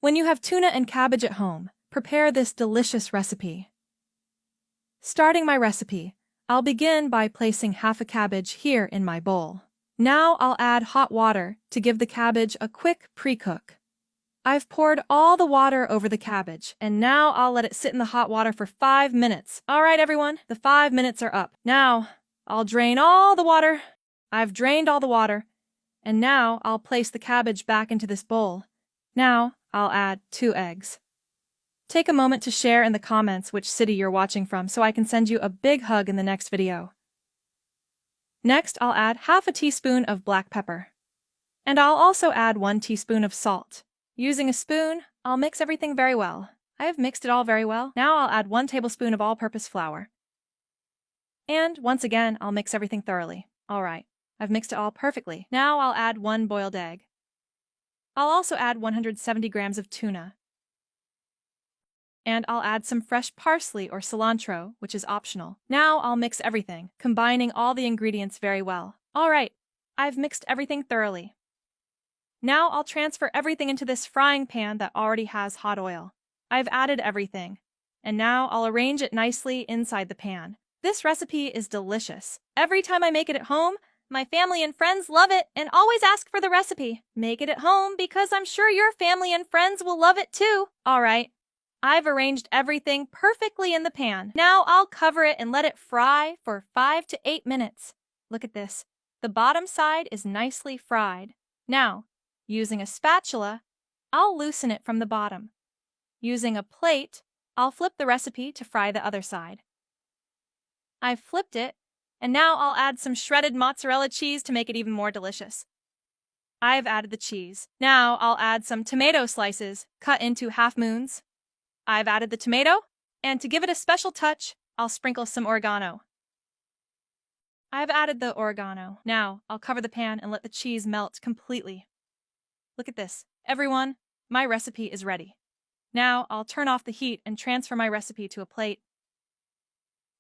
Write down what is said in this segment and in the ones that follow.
When you have tuna and cabbage at home, prepare this delicious recipe. Starting my recipe, I'll begin by placing half a cabbage here in my bowl. Now I'll add hot water to give the cabbage a quick pre-cook. I've poured all the water over the cabbage, and now I'll let it sit in the hot water for 5 minutes. All right, everyone, the 5 minutes are up. Now, I'll drain all the water. I've drained all the water, and now I'll place the cabbage back into this bowl. Now, I'll add 2 eggs. Take a moment to share in the comments which city you're watching from so I can send you a big hug in the next video. Next, I'll add half a teaspoon of black pepper. And I'll also add 1 teaspoon of salt. Using a spoon, I'll mix everything very well. I have mixed it all very well. Now I'll add 1 tablespoon of all-purpose flour. And once again, I'll mix everything thoroughly. All right, I've mixed it all perfectly. Now I'll add 1 boiled egg. I'll also add 170 grams of tuna. And I'll add some fresh parsley or cilantro, which is optional. Now I'll mix everything, combining all the ingredients very well. All right, I've mixed everything thoroughly. Now I'll transfer everything into this frying pan that already has hot oil. I've added everything, and now I'll arrange it nicely inside the pan. This recipe is delicious. Every time I make it at home, my family and friends love it and always ask for the recipe. Make it at home because I'm sure your family and friends will love it too. All right, I've arranged everything perfectly in the pan. Now I'll cover it and let it fry for 5 to 8 minutes. Look at this. The bottom side is nicely fried. Now, using a spatula, I'll loosen it from the bottom. Using a plate, I'll flip the recipe to fry the other side. I've flipped it, and now I'll add some shredded mozzarella cheese to make it even more delicious. I've added the cheese. Now I'll add some tomato slices cut into half moons. I've added the tomato, and to give it a special touch, I'll sprinkle some oregano. I've added the oregano. Now I'll cover the pan and let the cheese melt completely. Look at this. Everyone, my recipe is ready. Now I'll turn off the heat and transfer my recipe to a plate.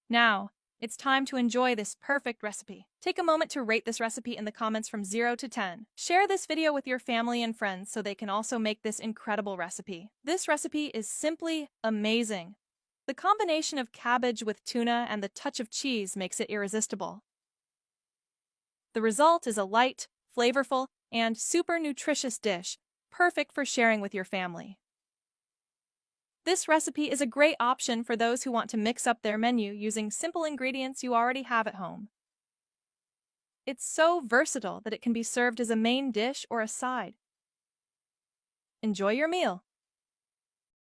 Now, it's time to enjoy this perfect recipe. Take a moment to rate this recipe in the comments from 0 to 10. Share this video with your family and friends so they can also make this incredible recipe. This recipe is simply amazing. The combination of cabbage with tuna and the touch of cheese makes it irresistible. The result is a light, flavorful, and super nutritious dish, perfect for sharing with your family. This recipe is a great option for those who want to mix up their menu using simple ingredients you already have at home. It's so versatile that it can be served as a main dish or a side. Enjoy your meal!